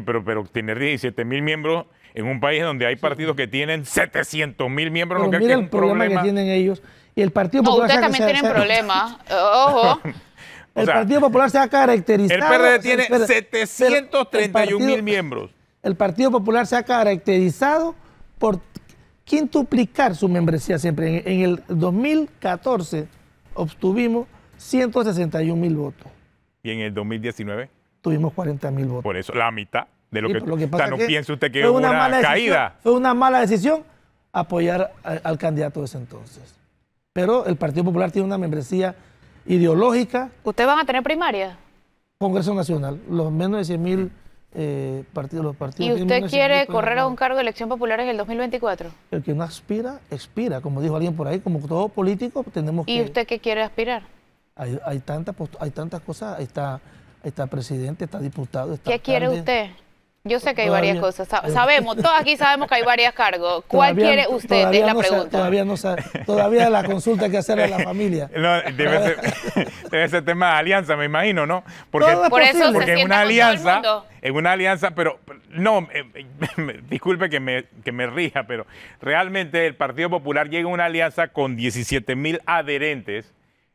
pero tener 17.000 miembros en un país donde hay partidos que tienen 700.000 miembros. Pero no mira es el problema que tienen ellos. Y el Partido Popular... ustedes también tienen problemas. Ojo. El Partido Popular se ha caracterizado... El PRD tiene 731.000 miembros. El Partido Popular se ha caracterizado por quintuplicar su membresía siempre. En el 2014 obtuvimos 161.000 votos. ¿Y en el 2019? Tuvimos 40.000 votos. Por eso, la mitad de lo Sí, que... lo que o pasa sea, no es que piense usted que fue hubo una mala caída. fue una mala decisión apoyar al candidato de ese entonces. Pero el Partido Popular tiene una membresía ideológica. ¿Ustedes van a tener primaria? Congreso Nacional, los menos de 100.000 partidos. Los partidos ¿Y tienen usted menos de quiere 100.000 correr a un cargo de elección popular en el 2024? El que no aspira, expira. Como dijo alguien por ahí, como todo político, tenemos ¿Y que... usted qué quiere aspirar? Hay tantas cosas. Ahí está presidente, está diputado, está ¿Qué quiere alcalde. usted? Yo sé que hay Todavía- varias cosas. Sabemos, todos aquí sabemos que hay varios cargos. ¿Cuál quiere usted? Todavía Es la no se- pregunta. todavía no sabe. Todavía la consulta hay que hacerle a la familia. No, debe ser tema de alianza, me imagino, ¿no? Porque, Todo es Por eso posible. se porque en sienta una con todo el alianza, mundo. pero no, disculpe que me rija, pero realmente el Partido Popular llega a una alianza con 17.000 adherentes.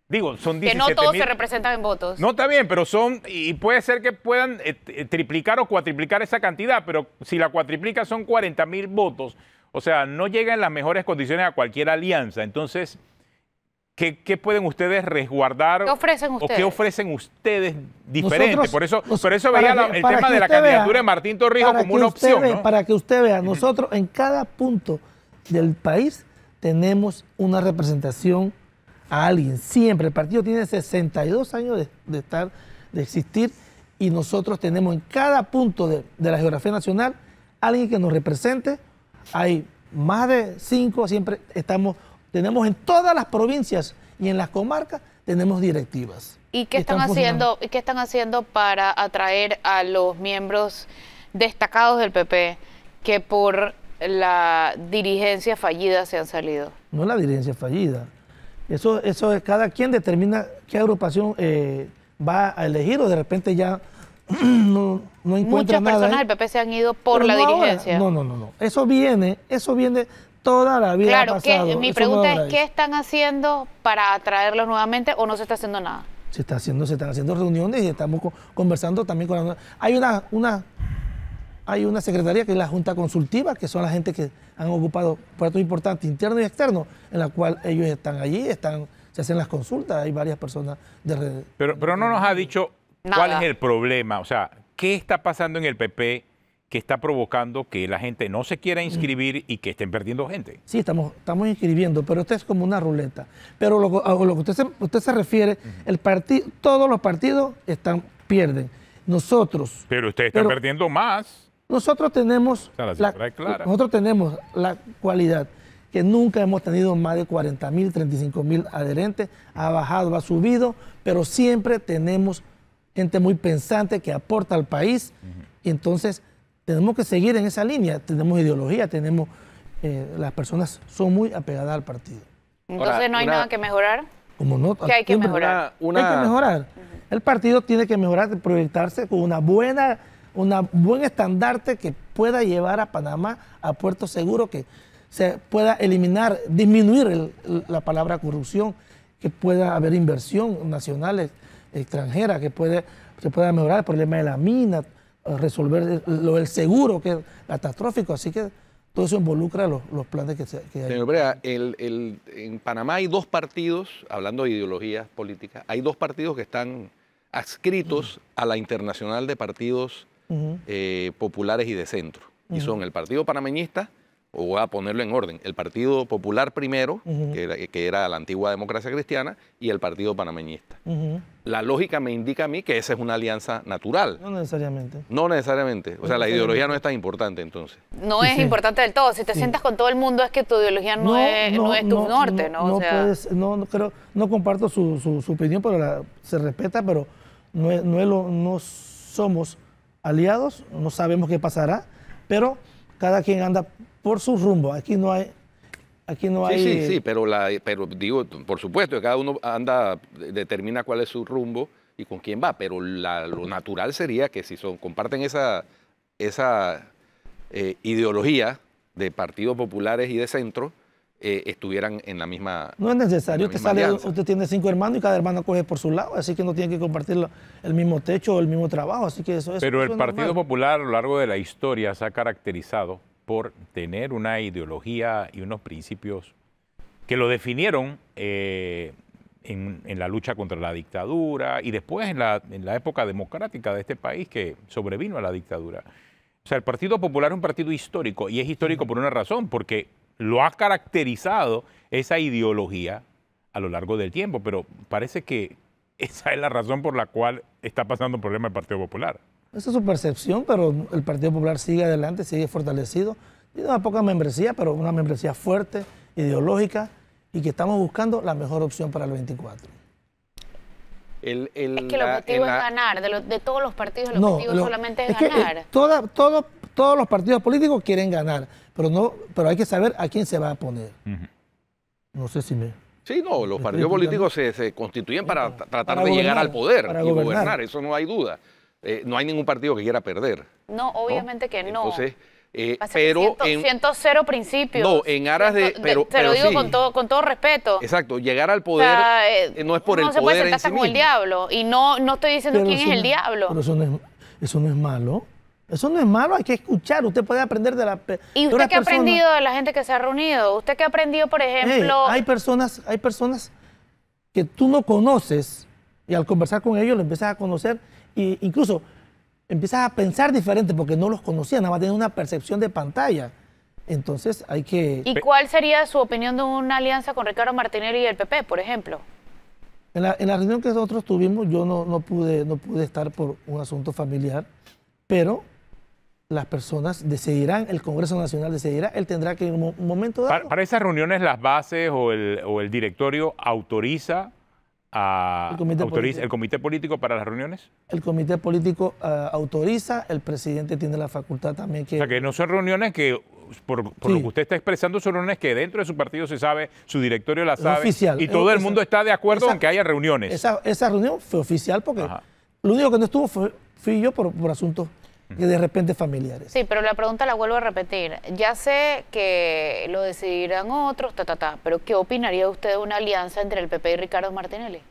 Digo, son 17.000. Que no todos se representan en votos. No, está bien, pero y puede ser que puedan triplicar o cuatriplicar esa cantidad, pero si la cuatriplica son 40.000 votos. O sea, no llega en las mejores condiciones a cualquier alianza. Entonces, ¿qué pueden ustedes resguardar? ¿Qué ofrecen ¿O ustedes? qué ofrecen ustedes diferente? Nosotros- por eso para veía que- el para tema que de la usted vea, candidatura de Martín Torrijos para como que una usted opción, vea, ¿no? Para que usted vea, nosotros en cada punto del país tenemos una representación a alguien. Siempre. El partido tiene 62 años de existir y nosotros tenemos en cada punto de la geografía nacional alguien que nos represente. Hay más de 5, siempre tenemos en todas las provincias y en las comarcas tenemos directivas. ¿Y qué están haciendo para atraer a los miembros destacados del PP que por la dirigencia fallida se han salido? No es la dirigencia fallida. Eso es, cada quien determina qué agrupación va a elegir o de repente ya no encuentra Muchas nada. personas del PP se han ido por Pero la no ahora. dirigencia. No. Eso viene toda la vida. Claro, pasado. mi Eso pregunta no ahora es, ¿qué están haciendo para atraerlos nuevamente o no se está haciendo nada? se están haciendo reuniones y estamos conversando también con la... Hay una secretaría que es la Junta Consultiva, que son la gente que han ocupado puestos importantes internos y externos, en la cual ellos están allí, se hacen las consultas, hay varias personas de redes. Pero no nos ha dicho cuál es el problema, o sea, ¿qué está pasando en el PP que está provocando que la gente no se quiera inscribir y que estén perdiendo gente? Sí, estamos inscribiendo, pero esto es como una ruleta. Pero a lo que usted se refiere, todos los partidos pierden. Pero ustedes están perdiendo más. Nosotros tenemos, O sea, la cifra es clara. nosotros tenemos la cualidad que nunca hemos tenido más de 40.000, 35.000 adherentes. Ha bajado, ha subido, pero siempre tenemos gente muy pensante que aporta al país. Y entonces tenemos que seguir en esa línea. Tenemos ideología, las personas son muy apegadas al partido. Entonces Ahora, no hay nada que mejorar. Como no, ¿Qué hay que siempre mejorar? Hay que mejorar. El partido tiene que mejorar, proyectarse con un buen estandarte que pueda llevar a Panamá a puerto seguro, que se pueda disminuir la palabra corrupción, que pueda haber inversión nacional, extranjera, que se pueda mejorar el problema de la mina, resolver el seguro, que es catastrófico. Así que todo eso involucra los planes que hay. Señor Brea, en Panamá hay dos partidos, hablando de ideologías políticas, hay dos partidos que están adscritos a la Internacional de Partidos Populares y de Centro. Y son el Partido Panameñista, o voy a ponerlo en orden, el Partido Popular primero, que era la antigua democracia cristiana, y el Partido Panameñista. La lógica me indica a mí que esa es una alianza natural. No necesariamente. No necesariamente. O sea, la ideología no es tan importante entonces. No es importante del todo. Si te sientas con todo el mundo es que tu ideología no es tu norte, ¿no? No, O sea, no comparto su opinión, pero se respeta, pero no somos aliados, no sabemos qué pasará, pero cada quien anda por su rumbo. Aquí no hay... Sí, pero digo, por supuesto, que cada uno determina cuál es su rumbo y con quién va, pero lo natural sería que si comparten esa ideología de partidos populares y de centro estuvieran en la misma. No es necesario, alianza. usted tiene 5 hermanos y cada hermano coge por su lado, así que no tiene que compartir el mismo techo o el mismo trabajo, así que eso es. Pero eso el es Partido normal. Popular a lo largo de la historia se ha caracterizado por tener una ideología y unos principios que lo definieron en la lucha contra la dictadura y después en la época democrática de este país que sobrevino a la dictadura. O sea, el Partido Popular es un partido histórico y es histórico por una razón, porque lo ha caracterizado esa ideología a lo largo del tiempo, pero parece que esa es la razón por la cual está pasando un problema el Partido Popular. Esa es su percepción, pero el Partido Popular sigue adelante, sigue fortalecido. Tiene una poca membresía, pero una membresía fuerte, ideológica, y que estamos buscando la mejor opción para el 24. Es que el objetivo es ganar, de todos los partidos el objetivo solamente es que, ganar. Todos los partidos políticos quieren ganar, pero hay que saber a quién se va a poner. No sé si me... Sí, no, los partidos políticos se constituyen para tratar de gobernar, llegar al poder para y gobernar. gobernar, eso no hay duda. No hay ningún partido que quiera perder. No, obviamente que no. Entonces, pero siento cero principios. No, en aras de... Te lo digo sí, con todo respeto. Exacto, llegar al poder no es por el no se puede poder en sentarse sí con el mismo. diablo. Y no estoy diciendo Pero quién es el diablo. Pero eso no es malo. Eso no es malo, hay que escuchar. Usted puede aprender de la... ¿Y usted qué ha aprendido de la gente que se ha reunido? ¿Usted qué ha aprendido, por ejemplo? Hay personas que tú no conoces y al conversar con ellos lo empiezas a conocer e incluso empiezas a pensar diferente porque no los conocías, nada más tenían una percepción de pantalla. Entonces hay que... ¿Y cuál sería su opinión de una alianza con Ricardo Martinelli y el PP, por ejemplo? En la reunión que nosotros tuvimos, yo no pude estar por un asunto familiar, pero las personas decidirán, el Congreso Nacional decidirá, él tendrá que en un momento dado... Para esas reuniones las bases o el directorio autoriza el comité político para las reuniones. El comité político autoriza, el presidente tiene la facultad también que... O sea, que no son reuniones que, por lo que usted está expresando, son reuniones que dentro de su partido se sabe, su directorio la sabe, oficial. Y todo el mundo está de acuerdo en que haya reuniones. Esa reunión fue oficial porque lo único que no estuvo fui yo por asuntos que de repente familiares. Sí, pero la pregunta la vuelvo a repetir. Ya sé que lo decidirán otros, pero ¿qué opinaría usted de una alianza entre el PP y Ricardo Martinelli?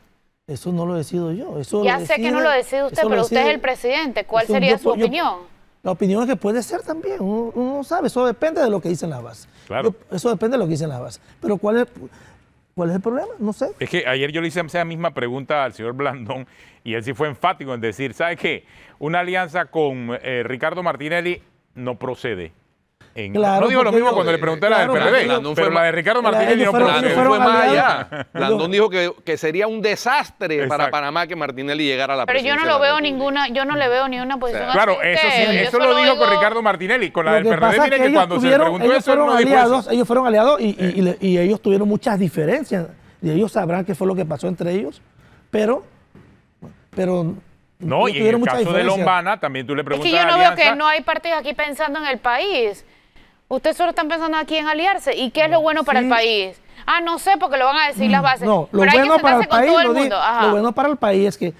Eso no lo decido yo. Ya sé que no lo decide usted, pero usted es el presidente. ¿Cuál sería su opinión? La opinión es que puede ser también. Uno no sabe, eso depende de lo que dicen las bases. Claro. Eso depende de lo que dicen las bases. Pero ¿cuál es el problema? No sé. Es que ayer yo le hice esa misma pregunta al señor Blandón y él sí fue enfático en decir, ¿sabe qué? Una alianza con Ricardo Martinelli no procede. Claro, no digo lo mismo cuando le pregunté a la del PRD, pero la de Ricardo Martinelli no procede. Fue más allá. Blandón dijo que sería un desastre para Panamá que Martinelli llegara a la presidencia. Pero yo no le veo ni una posición así. Claro, eso sí, eso lo dijo con Ricardo Martinelli. Con la del PRD, mire que cuando se le preguntó eso, no dijo eso. Ellos fueron aliados y ellos tuvieron muchas diferencias. Y ellos sabrán qué fue lo que pasó entre ellos. Pero no, y en el caso de Lombana, también tú le preguntas a Alianza. Es que yo no veo que no hay partidos aquí pensando en el país. Ustedes solo están pensando aquí en aliarse. ¿Y qué es lo bueno para el país? No sé, porque lo van a decir las bases. No, lo bueno para el país, lo bueno para el país es que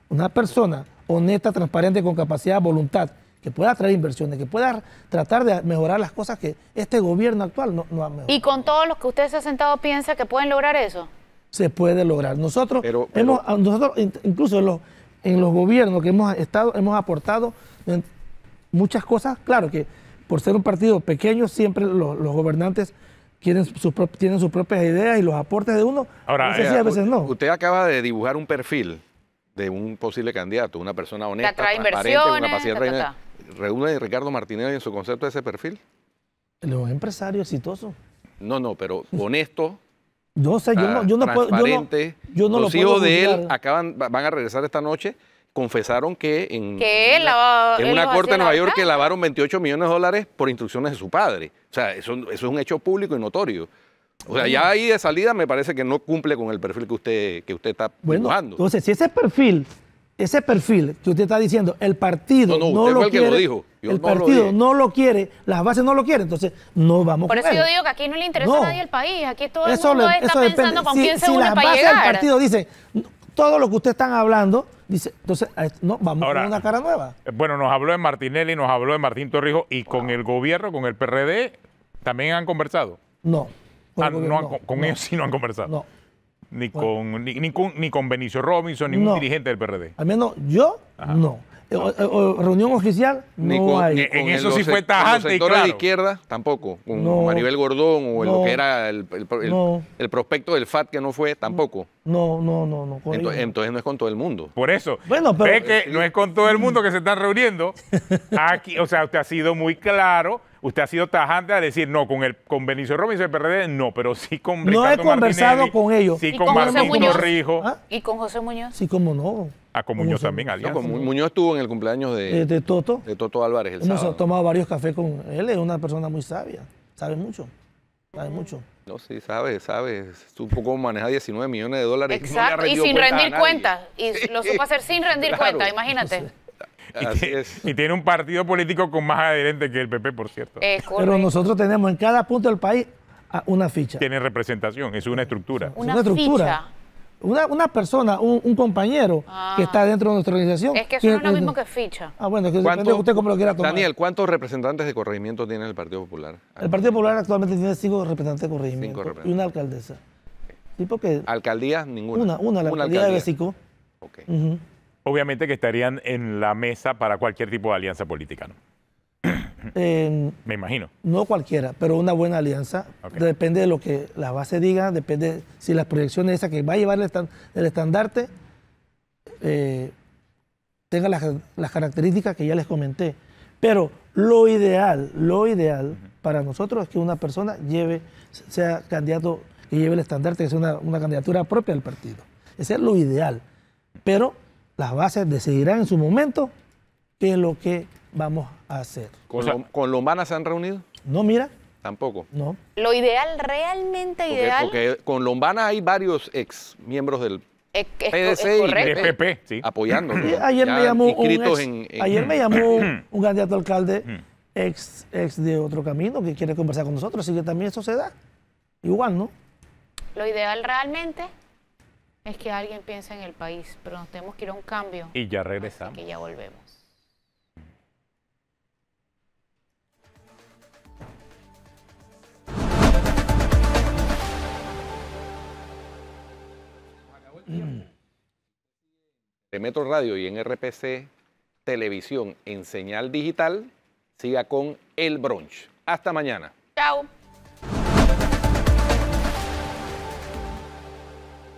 una persona honesta, transparente, con capacidad, voluntad, que pueda traer inversiones, que pueda tratar de mejorar las cosas que este gobierno actual no ha mejorado. ¿Y con todos los que usted se ha sentado piensa que pueden lograr eso? Se puede lograr. Nosotros incluso en los gobiernos que hemos estado, hemos aportado muchas cosas. Claro que por ser un partido pequeño, siempre los gobernantes tienen sus propias ideas y los aportes de uno. Ahora, a veces no. Usted acaba de dibujar un perfil de un posible candidato, una persona honesta, transparente, con capacidad. ¿Reúne a Ricardo Martinelli en su concepto de ese perfil? Él es un empresario exitoso. No, pero honesto. Yo sé, yo no puedo. Transparente. Yo no los lo hijos puedo de él juzgar. van a regresar esta noche. Confesaron que en una corte de Nueva York que lavaron $28 millones por instrucciones de su padre. O sea, eso es un hecho público y notorio. O sea, ya ahí de salida me parece que no cumple con el perfil que usted está dibujando. Entonces, si ese perfil que usted está diciendo, el partido no lo quiere, que lo dijo. el partido no lo quiere, las bases no lo quieren, entonces no vamos con él. Por eso yo digo que aquí no le interesa a nadie el país. Aquí todo el mundo está pensando con quién se une para llegar. Si las bases del partido dicen todo lo que usted están hablando, Dice, entonces, no, vamos Ahora, con una cara nueva. Bueno, nos habló de Martinelli, nos habló de Martín Torrijos y con el gobierno, con el PRD, también han conversado. No. Con ellos sí no han conversado. No. Ni con Benicio Robinson, ningún dirigente del PRD. Al menos yo, no. Reunión oficial, no hay. En eso sí fue tajante y claro. de izquierda, tampoco. Con No. Maribel Gordón o No. lo que era el prospecto del FAT que no fue, tampoco. No. con ellos no. Entonces no es con todo el mundo. Por eso, Bueno, pero- ve que no es con todo el mundo que se están reuniendo. Aquí, o sea, usted ha sido muy claro, usted ha sido tajante a decir, no, con Benicio Robinson del PRD, no, pero sí con No he Ricardo conversado Martinelli, con ellos. sí ¿Y con con José Martín Muñoz? Torrijos, ¿Ah? ¿Y con José Muñoz? Sí, cómo no. con Muñoz también, No, alianza. Muñoz estuvo en el cumpleaños De Toto. de Toto Álvarez el Hemos sábado. tomado varios cafés con él. Es una persona muy sabia. Sabe mucho. Sabe mucho. No, sí, sabe. Supo cómo manejar 19 millones de dólares. Exacto, y sin rendir cuentas. Y lo supo hacer sin rendir Claro. cuentas, imagínate. Así es. Y tiene un partido político con más adherentes que el PP, por cierto. Pero Correcto. nosotros tenemos en cada punto del país una ficha. Tiene representación, es una estructura. Una estructura. ficha. Una persona, un compañero que está dentro de nuestra organización. Es que eso no es lo mismo que ficha. Bueno, que depende de usted cómo lo quiera tomar. Daniel, ¿cuántos representantes de corregimiento tiene el Partido Popular? El Partido Popular actualmente tiene 5 representantes de corregimiento 5 representantes. y una alcaldesa. Sí, porque ¿Alcaldías? Ninguna. la alcaldía de Besico. Ok. Ujú. Obviamente que estarían en la mesa para cualquier tipo de alianza política, ¿no? Me imagino. No cualquiera, pero una buena alianza. Ok. Depende de lo que la base diga, depende si las proyecciones esas que va a llevar el estandarte tenga las características que ya les comenté. Pero lo ideal para nosotros es que una persona sea candidato que lleve el estandarte, que sea una candidatura propia del partido. Ese es lo ideal. Pero las bases decidirán en su momento qué es lo que vamos a hacer. ¿Con Lombana se han reunido? No, mira, Tampoco. no. Lo ideal, realmente ideal, Porque con Lombana hay varios ex miembros del es PDC y correcto. PP, sí. apoyándolo. Y ayer me llamó inscritos ayer me llamó un candidato a alcalde ex de Otro Camino que quiere conversar con nosotros, así que también eso se da. Igual, ¿no? Lo ideal realmente es que alguien piense en el país, pero nos tenemos que ir a un cambio. Y ya Así regresamos. que ya volvemos. De Metro Radio y en RPC Televisión en señal digital, siga con El Brunch. Hasta mañana. Chao.